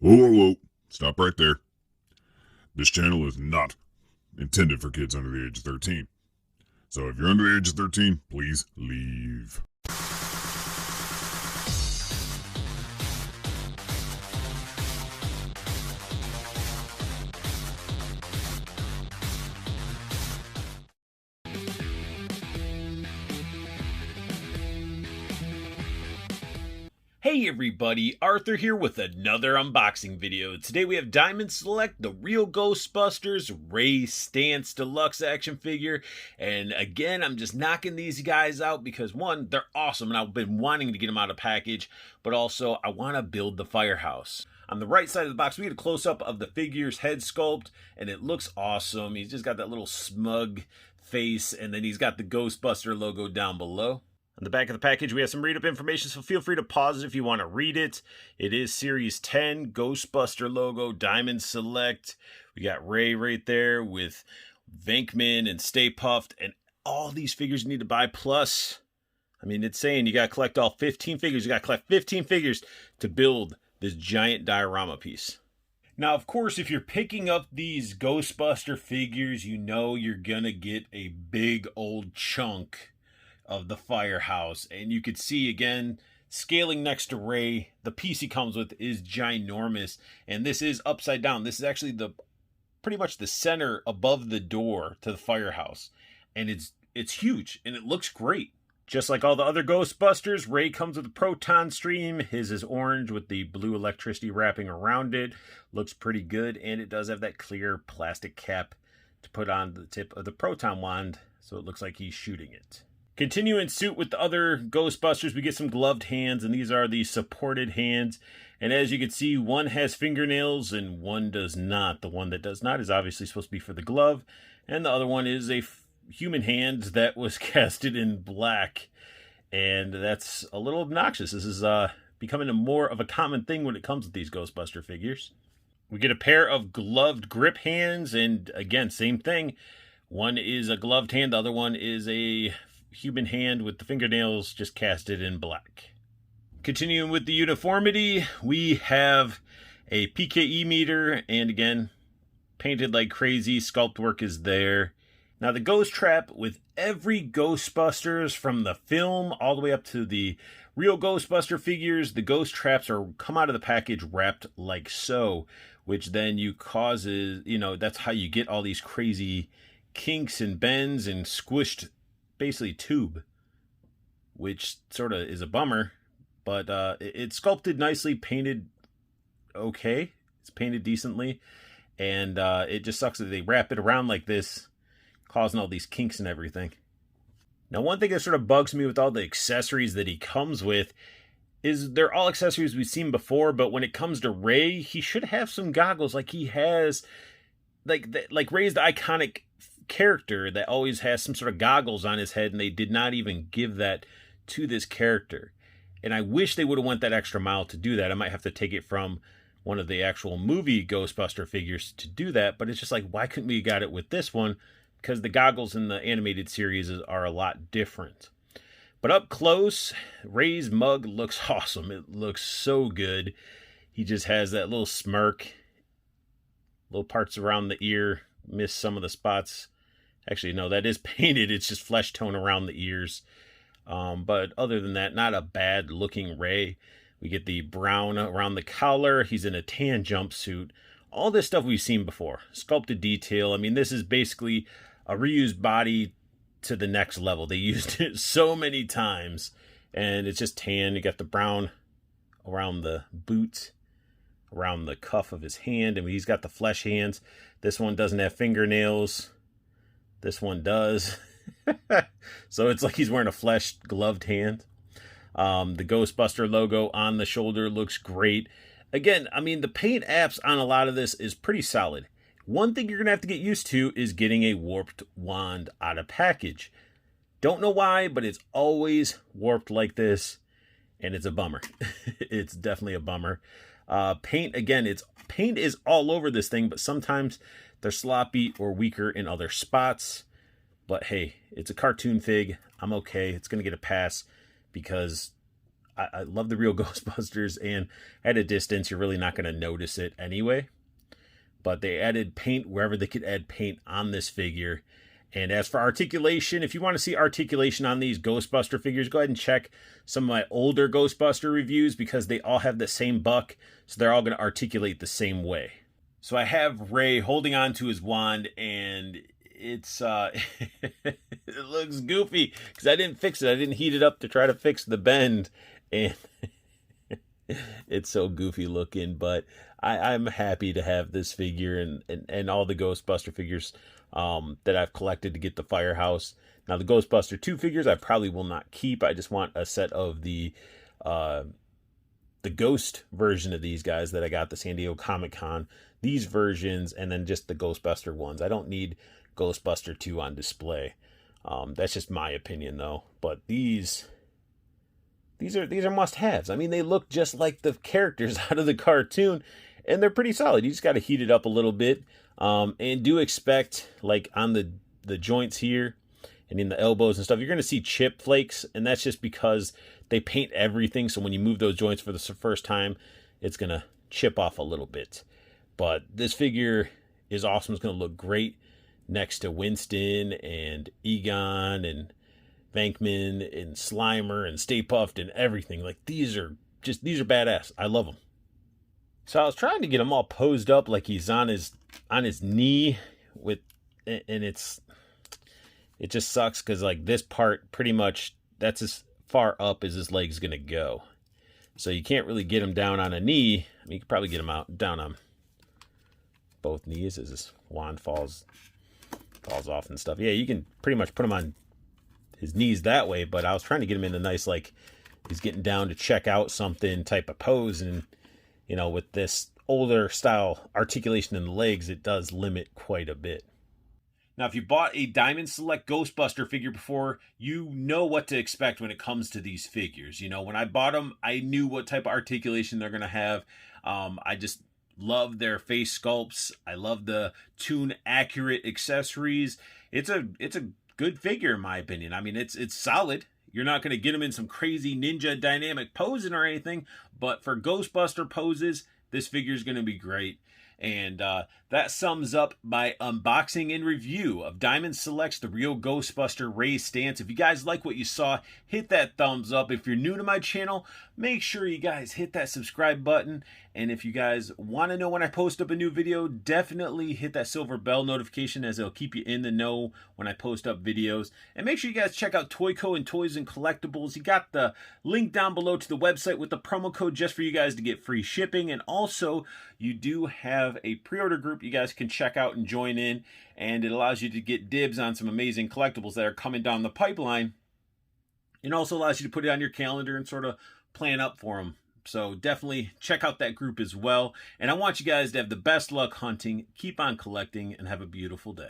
Whoa, whoa, whoa. Stop right there. This channel is not intended for kids under the age of 13. So if you're under the age of 13, please leave. Hey everybody, Arthur here with another unboxing video. Today we have Diamond Select, the real Ghostbusters Ray Stantz Deluxe action figure. And again, I'm just knocking these guys out because one, they're awesome and I've been wanting to get them out of package, but also I want to build the firehouse. On the right side of the box, we get a close-up of the figure's head sculpt, and it looks awesome. He's just got that little smug face, and then he's got the Ghostbuster logo down below. On the back of the package, we have some read-up information, so feel free to pause it if you want to read it. It is Series 10, Ghostbuster logo, Diamond Select. We got Ray right there with Venkman and Stay Puft, and all these figures you need to buy. Plus, I mean, it's saying you got to collect all 15 figures. You got to collect 15 figures to build this giant diorama piece. Now, of course, if you're picking up these Ghostbuster figures, you know you're going to get a big old chunk of the firehouse, and you could see again scaling next to Ray, the piece he comes with is ginormous, and this is upside down. This is actually the pretty much the center above the door to the firehouse, and it's huge and it looks great. Just like all the other Ghostbusters, Ray comes with a proton stream. His is orange with the blue electricity wrapping around it. Looks pretty good, and it does have that clear plastic cap to put on the tip of the proton wand, so it looks like he's shooting it. Continuing suit with the other Ghostbusters, we get some gloved hands, and these are the supported hands. And as you can see, one has fingernails and one does not. The one that does not is obviously supposed to be for the glove, and the other one is a human hand that was casted in black. And that's a little obnoxious. This is becoming more of a common thing when it comes to these Ghostbuster figures. We get a pair of gloved grip hands, and again, same thing. One is a gloved hand, the other one is a human hand with the fingernails just casted in black. Continuing with the uniformity, we have a PKE meter, and again, painted like crazy. Sculpt work is there. Now the ghost trap with every Ghostbusters from the film all the way up to the real Ghostbuster figures, the ghost traps are come out of the package wrapped like so, which then causes, that's how you get all these crazy kinks and bends and squished basically tube, which sort of is a bummer, but it's sculpted nicely, painted okay, it's painted decently, and it just sucks that they wrap it around like this, causing all these kinks and everything. Now, one thing that sort of bugs me with all the accessories that he comes with is they're all accessories we've seen before, but when it comes to Ray, he should have some goggles like he has, like Ray's the iconic character that always has some sort of goggles on his head, and they did not even give that to this character. And I wish they would have went that extra mile to do that. I might have to take it from one of the actual movie Ghostbuster figures to do that, but it's just like, why couldn't we got it with this one? Because the goggles in the animated series are a lot different. But up close, Ray's mug looks awesome. It looks so good. He just has that little smirk, little parts around the ear, miss some of the spots. Actually, no, that is painted. It's just flesh tone around the ears. But other than that, not a bad looking Ray. We get the brown around the collar. He's in a tan jumpsuit. All this stuff we've seen before. Sculpted detail. I mean, this is basically a reused body to the next level. They used it so many times. And it's just tan. You got the brown around the boot, around the cuff of his hand. I mean, he's got the flesh hands. This one doesn't have fingernails. This one does. So it's like he's wearing a flesh gloved hand. The Ghostbuster logo on the shoulder looks great. Again, I mean, the paint apps on a lot of this is pretty solid. One thing you're going to have to get used to is getting a warped wand out of package. Don't know why, but it's always warped like this, and it's a bummer. It's definitely a bummer. Paint, again, paint is all over this thing, but sometimes they're sloppy or weaker in other spots. But hey, it's a cartoon fig. I'm okay. It's going to get a pass because I love the real Ghostbusters, and at a distance, you're really not going to notice it anyway. But they added paint wherever they could add paint on this figure. And as for articulation, if you want to see articulation on these Ghostbuster figures, go ahead and check some of my older Ghostbuster reviews, because they all have the same buck, so they're all going to articulate the same way. So I have Ray holding on to his wand, and it's it looks goofy because I didn't fix it. I didn't heat it up to try to fix the bend, and it's so goofy looking. But I'm happy to have this figure and all the Ghostbuster figures that I've collected to get the Firehouse. Now the Ghostbuster 2 figures I probably will not keep. I just want a set of the Ghost version of these guys that I got at the San Diego Comic-Con. These versions, and then just the Ghostbuster ones. I don't need Ghostbuster 2 on display. That's just my opinion, though. But these are must-haves. I mean, they look just like the characters out of the cartoon, and they're pretty solid. You just got to heat it up a little bit, and do expect, like on the joints here and in the elbows and stuff, you're going to see chip flakes, and that's just because they paint everything. So when you move those joints for the first time, it's going to chip off a little bit. But this figure is awesome. It's going to look great next to Winston and Egon and Venkman and Slimer and Stay Puft and everything. Like, these are badass. I love them. So I was trying to get him all posed up like he's on his knee with, and it just sucks because like this part pretty much, that's as far up as his leg's going to go. So you can't really get him down on a knee. I mean, you could probably get him down on both knees as his wand falls off and stuff. Yeah, you can pretty much put him on his knees that way, but I was trying to get him in a nice, like, he's getting down to check out something type of pose, and, you know, with this older style articulation in the legs, it does limit quite a bit. Now, if you bought a Diamond Select Ghostbuster figure before, you know what to expect when it comes to these figures. You know, when I bought them, I knew what type of articulation they're going to have. I just love their face sculpts. I love the tune accurate accessories. It's a good figure in my opinion. I mean, it's solid. You're not going to get them in some crazy ninja dynamic posing or anything, but for Ghostbuster poses, this figure is going to be great. And that sums up my unboxing and review of Diamond Select's The Real Ghostbuster Ray Stantz. If you guys like what you saw, hit that thumbs up. If you're new to my channel, make sure you guys hit that subscribe button. And if you guys want to know when I post up a new video, definitely hit that silver bell notification, as it'll keep you in the know when I post up videos. And make sure you guys check out Toyco and Toys and Collectibles. You got the link down below to the website with the promo code just for you guys to get free shipping. And also, you do have a pre-order group you guys can check out and join in. And it allows you to get dibs on some amazing collectibles that are coming down the pipeline. It also allows you to put it on your calendar and sort of plan up for them. So definitely check out that group as well. And I want you guys to have the best luck hunting, keep on collecting, and have a beautiful day.